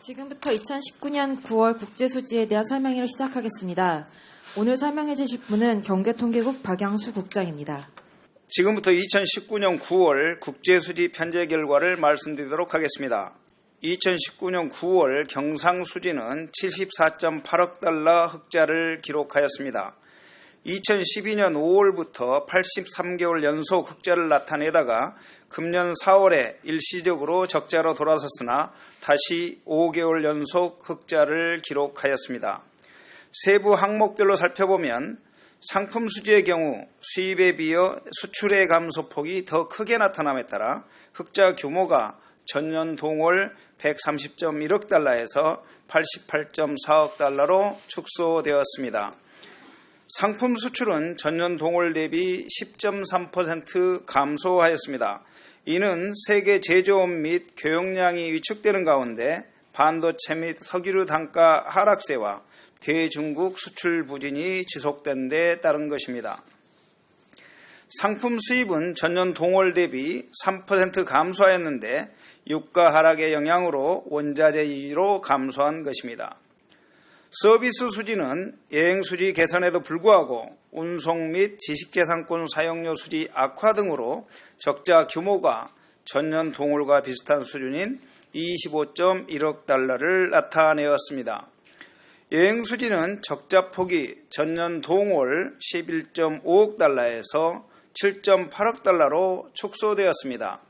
지금부터 2019년 9월 국제수지에 대한 설명회를 시작하겠습니다. 오늘 설명해 주실 분은 경제통계국 박양수 국장입니다. 지금부터 2019년 9월 국제수지 편제 결과를 말씀드리도록 하겠습니다. 2019년 9월 경상수지는 74.8억 달러 흑자를 기록하였습니다. 2012년 5월부터 83개월 연속 흑자를 나타내다가 금년 4월에 일시적으로 적자로 돌아섰으나 다시 5개월 연속 흑자를 기록하였습니다. 세부 항목별로 살펴보면 상품 수지의 경우 수입에 비해 수출의 감소폭이 더 크게 나타남에 따라 흑자 규모가 전년 동월 130.1억 달러에서 88.4억 달러로 축소되었습니다. 상품 수출은 전년 동월 대비 10.3% 감소하였습니다. 이는 세계 제조업 및 교역량이 위축되는 가운데 반도체 및 석유류 단가 하락세와 대중국 수출 부진이 지속된 데 따른 것입니다. 상품 수입은 전년 동월 대비 3% 감소하였는데 유가 하락의 영향으로 원자재 이익으로 감소한 것입니다. 서비스 수지는 여행 수지 개선에도 불구하고 운송 및 지식재산권 사용료 수지 악화 등으로 적자 규모가 전년 동월과 비슷한 수준인 25.1억 달러를 나타내었습니다. 여행 수지는 적자 폭이 전년 동월 11.5억 달러에서 7.8억 달러로 축소되었습니다.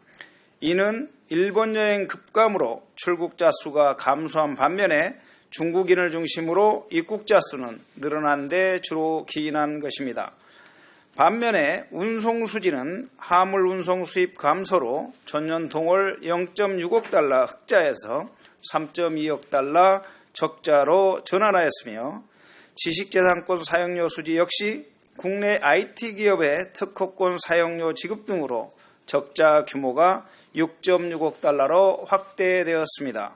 이는 일본 여행 급감으로 출국자 수가 감소한 반면에 중국인을 중심으로 입국자 수는 늘어난 데 주로 기인한 것입니다. 반면에 운송 수지는 화물 운송 수입 감소로 전년 동월 0.6억 달러 흑자에서 3.2억 달러 적자로 전환하였으며 지식재산권 사용료 수지 역시 국내 IT 기업의 특허권 사용료 지급 등으로 적자 규모가 6.6억 달러로 확대되었습니다.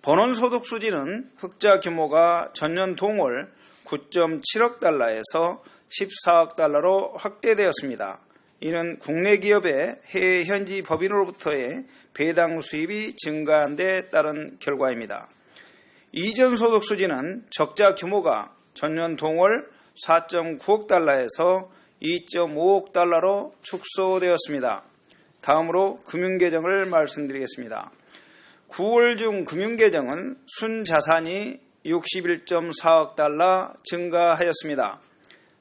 본원소득 수지는 흑자 규모가 전년 동월 9.7억 달러에서 14억 달러로 확대되었습니다. 이는 국내 기업의 해외 현지 법인으로부터의 배당 수입이 증가한 데 따른 결과입니다. 이전소득 수지는 적자 규모가 전년 동월 4.9억 달러에서 2.5억 달러로 축소되었습니다. 다음으로 금융계정을 말씀드리겠습니다. 9월 중 금융계정은 순자산이 61.4억 달러 증가하였습니다.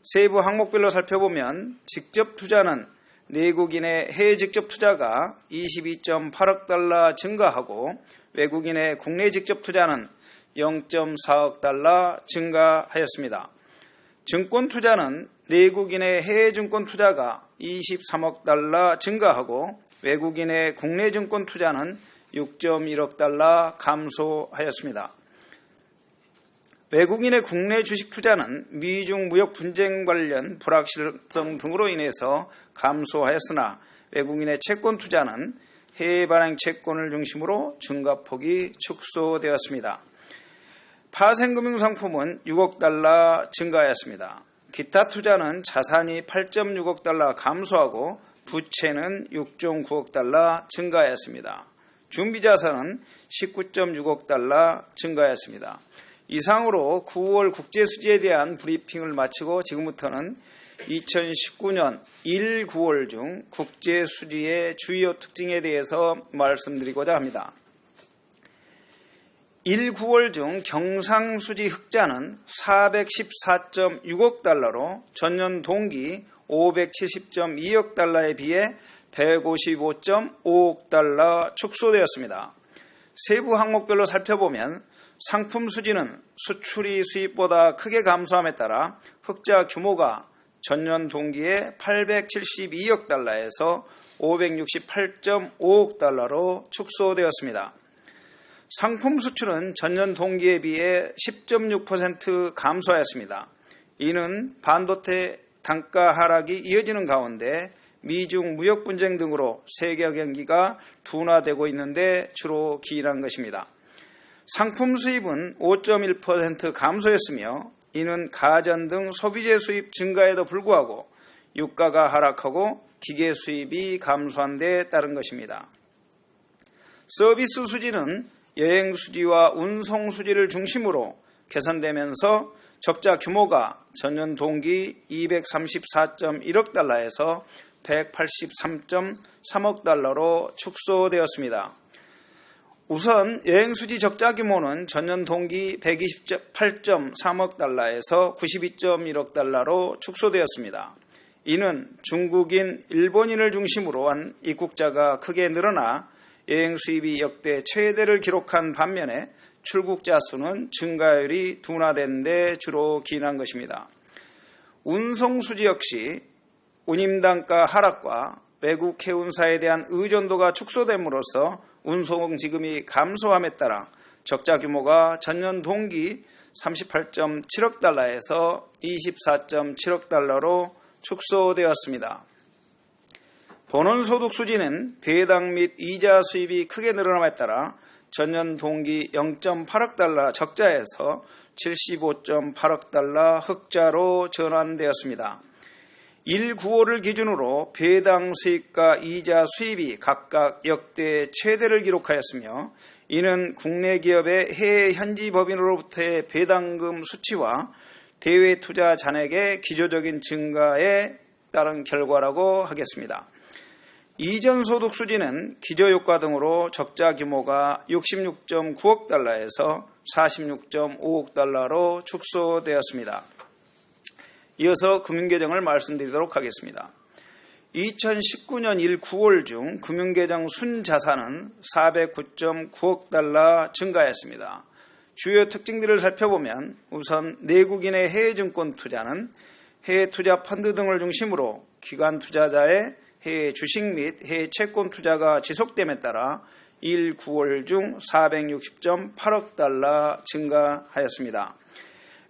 세부 항목별로 살펴보면 직접 투자는 내국인의 해외 직접 투자가 22.8억 달러 증가하고 외국인의 국내 직접 투자는 0.4억 달러 증가하였습니다. 증권 투자는 내국인의 해외 증권 투자가 23억 달러 증가하고 외국인의 국내 증권 투자는 6.1억 달러 감소하였습니다. 외국인의 국내 주식 투자는 미중 무역 분쟁 관련 불확실성 등으로 인해서 감소하였으나 외국인의 채권 투자는 해외 발행 채권을 중심으로 증가폭이 축소되었습니다. 파생금융상품은 6억 달러 증가하였습니다. 기타 투자는 자산이 8.6억 달러 감소하고 부채는 6.9억 달러 증가하였습니다. 준비자산은 19.6억 달러 증가하였습니다. 이상으로 9월 국제수지에 대한 브리핑을 마치고 지금부터는 2019년 1, 9월 중 국제수지의 주요 특징에 대해서 말씀드리고자 합니다. 1, 9월 중 경상수지 흑자는 414.6억 달러로 전년 동기 570.2억 달러에 비해 155.5억 달러 축소되었습니다. 세부 항목별로 살펴보면 상품 수지는 수출이 수입보다 크게 감소함에 따라 흑자 규모가 전년 동기에 872억 달러에서 568.5억 달러로 축소되었습니다. 상품 수출은 전년 동기에 비해 10.6% 감소하였습니다. 이는 반도체 단가 하락이 이어지는 가운데 미중 무역 분쟁 등으로 세계 경기가 둔화되고 있는데 주로 기인한 것입니다. 상품 수입은 5.1% 감소했으며 이는 가전 등 소비재 수입 증가에도 불구하고 유가가 하락하고 기계 수입이 감소한 데 따른 것입니다. 서비스 수지는 여행수지와 운송수지를 중심으로 개선되면서 적자 규모가 전년 동기 234.1억 달러에서 183.3억 달러로 축소되었습니다. 우선 여행수지 적자 규모는 전년 동기 128.3억 달러에서 92.1억 달러로 축소되었습니다. 이는 중국인, 일본인을 중심으로 한 입국자가 크게 늘어나 여행 수입이 역대 최대를 기록한 반면에 출국자 수는 증가율이 둔화된 데 주로 기인한 것입니다. 운송수지 역시 운임단가 하락과 외국 해운사에 대한 의존도가 축소됨으로써 운송지금이 감소함에 따라 적자 규모가 전년 동기 38.7억 달러에서 24.7억 달러로 축소되었습니다. 본원소득 수지는 배당 및 이자 수입이 크게 늘어남에 따라 전년 동기 0.8억 달러 적자에서 75.8억 달러 흑자로 전환되었습니다. 1, 9월을 기준으로 배당 수입과 이자 수입이 각각 역대 최대를 기록하였으며 이는 국내 기업의 해외 현지 법인으로부터의 배당금 수치와 대외 투자 잔액의 기조적인 증가에 따른 결과라고 하겠습니다. 이전 소득 수지는 기저효과 등으로 적자 규모가 66.9억 달러에서 46.5억 달러로 축소되었습니다. 이어서 금융계정을 말씀드리도록 하겠습니다. 2019년 1, 9월 중 금융계정 순자산은 409.9억 달러 증가했습니다. 주요 특징들을 살펴보면 우선 내국인의 해외증권 투자는 해외 투자 펀드 등을 중심으로 기관 투자자의 해외 주식 및 해외 채권 투자가 지속됨에 따라 1, 9월 중 460.8억 달러 증가하였습니다.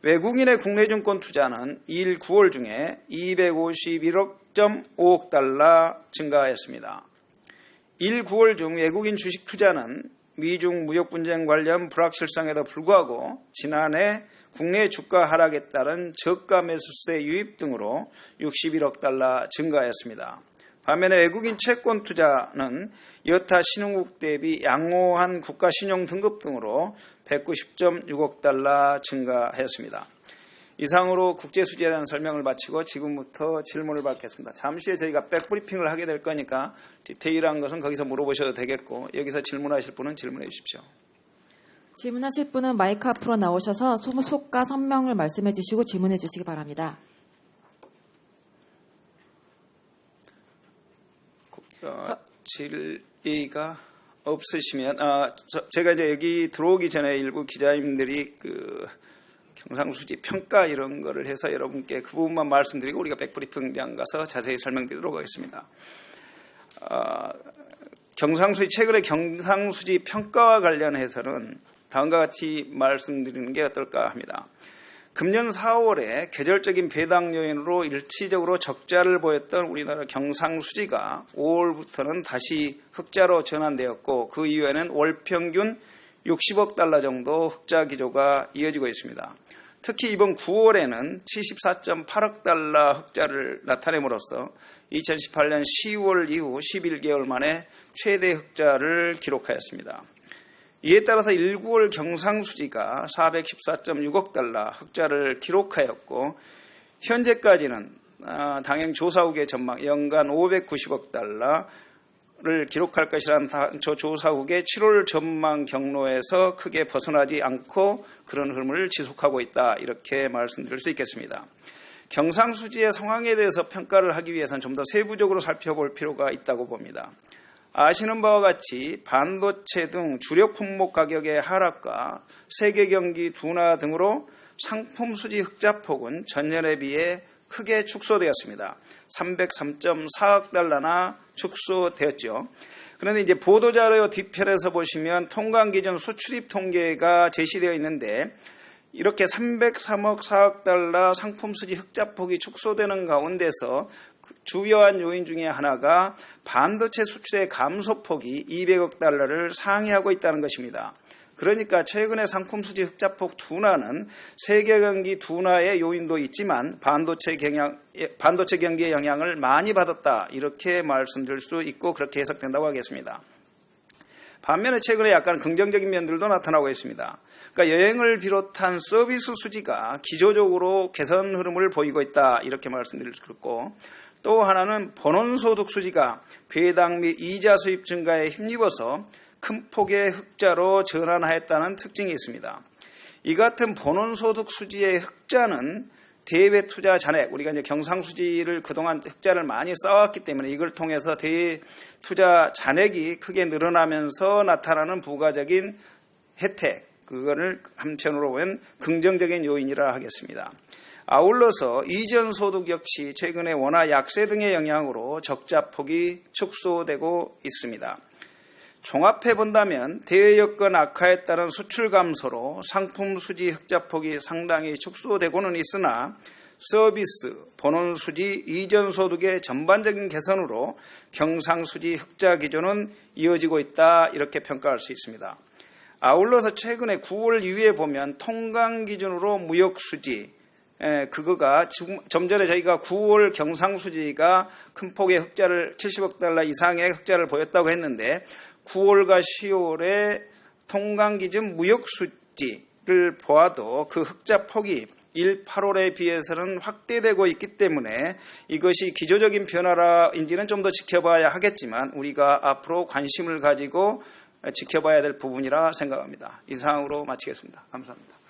외국인의 국내 증권 투자는 1, 9월 중에 251.5억 달러 증가하였습니다. 1, 9월 중 외국인 주식 투자는 미중 무역 분쟁 관련 불확실성에도 불구하고 지난해 국내 주가 하락에 따른 저가 매수세 유입 등으로 61억 달러 증가하였습니다. 반면에 외국인 채권 투자는 여타 신흥국 대비 양호한 국가 신용 등급 등으로 190.6억 달러 증가하였습니다. 이상으로 국제수지에 대한 설명을 마치고 지금부터 질문을 받겠습니다. 잠시 후에 저희가 백브리핑을 하게 될 거니까 디테일한 것은 거기서 물어보셔도 되겠고 여기서 질문하실 분은 질문해 주십시오. 질문하실 분은 마이크 앞으로 나오셔서 소속과 선명을 말씀해 주시고 질문해 주시기 바랍니다. 질의가 없으시면 제가 이제 여기 들어오기 전에 일부 기자님들이 경상수지 평가 이런 거를 해서 여러분께 그 부분만 말씀드리고 우리가 백브리핑장 가서 자세히 설명드리도록 하겠습니다. 최근에 경상수지 평가와 관련해서는 다음과 같이 말씀드리는 게 어떨까 합니다. 금년 4월에 계절적인 배당 요인으로 일시적으로 적자를 보였던 우리나라 경상수지가 5월부터는 다시 흑자로 전환되었고 그 이후에는 월 평균 60억 달러 정도 흑자 기조가 이어지고 있습니다. 특히 이번 9월에는 74.8억 달러 흑자를 나타냄으로써 2018년 10월 이후 11개월 만에 최대 흑자를 기록하였습니다. 이에 따라서 1, 9월 경상수지가 414.6억 달러 흑자를 기록하였고 현재까지는 당행조사국의 전망 연간 590억 달러를 기록할 것이라는 조사국의 7월 전망 경로에서 크게 벗어나지 않고 그런 흐름을 지속하고 있다 이렇게 말씀드릴 수 있겠습니다. 경상수지의 상황에 대해서 평가를 하기 위해서는 좀 더 세부적으로 살펴볼 필요가 있다고 봅니다. 아시는 바와 같이 반도체 등 주력 품목 가격의 하락과 세계 경기 둔화 등으로 상품 수지 흑자폭은 전년에 비해 크게 축소되었습니다. 303.4억 달러나 축소되었죠. 그런데 이제 보도자료 뒤편에서 보시면 통관 기준 수출입 통계가 제시되어 있는데 이렇게 303억 4억 달러 상품 수지 흑자폭이 축소되는 가운데서 주요한 요인 중에 하나가 반도체 수출의 감소폭이 200억 달러를 상회하고 있다는 것입니다. 그러니까 최근의 상품 수지 흑자폭 둔화는 세계 경기 둔화의 요인도 있지만 반도체 경기의 영향을 많이 받았다 이렇게 말씀드릴 수 있고 그렇게 해석된다고 하겠습니다. 반면에 최근에 약간 긍정적인 면들도 나타나고 있습니다. 그러니까 여행을 비롯한 서비스 수지가 기조적으로 개선 흐름을 보이고 있다, 이렇게 말씀드릴 수 있고, 또 하나는 본원소득 수지가 배당 및 이자 수입 증가에 힘입어서 큰 폭의 흑자로 전환하였다는 특징이 있습니다. 이 같은 본원소득 수지의 흑자는 대외 투자 잔액, 우리가 이제 경상수지를 그동안 흑자를 많이 쌓았기 때문에 이걸 통해서 대외 투자 잔액이 크게 늘어나면서 나타나는 부가적인 혜택, 그거를 한편으로 보면 긍정적인 요인이라 하겠습니다. 아울러서 이전 소득 역시 최근에 원화 약세 등의 영향으로 적자폭이 축소되고 있습니다. 종합해 본다면 대외 여건 악화에 따른 수출 감소로 상품 수지 흑자폭이 상당히 축소되고는 있으나 서비스, 본원 수지, 이전 소득의 전반적인 개선으로 경상수지 흑자 기조는 이어지고 있다, 이렇게 평가할 수 있습니다. 아울러서 최근에 9월 이후에 보면 통관 기준으로 무역 수지, 그거가 좀 전에 저희가 9월 경상수지가 큰 폭의 흑자를 70억 달러 이상의 흑자를 보였다고 했는데 9월과 10월에 통관기준 무역수지를 보아도 그 흑자 폭이 1, 8월에 비해서는 확대되고 있기 때문에 이것이 기조적인 변화라인지는 좀 더 지켜봐야 하겠지만 우리가 앞으로 관심을 가지고 지켜봐야 될 부분이라 생각합니다. 이상으로 마치겠습니다. 감사합니다.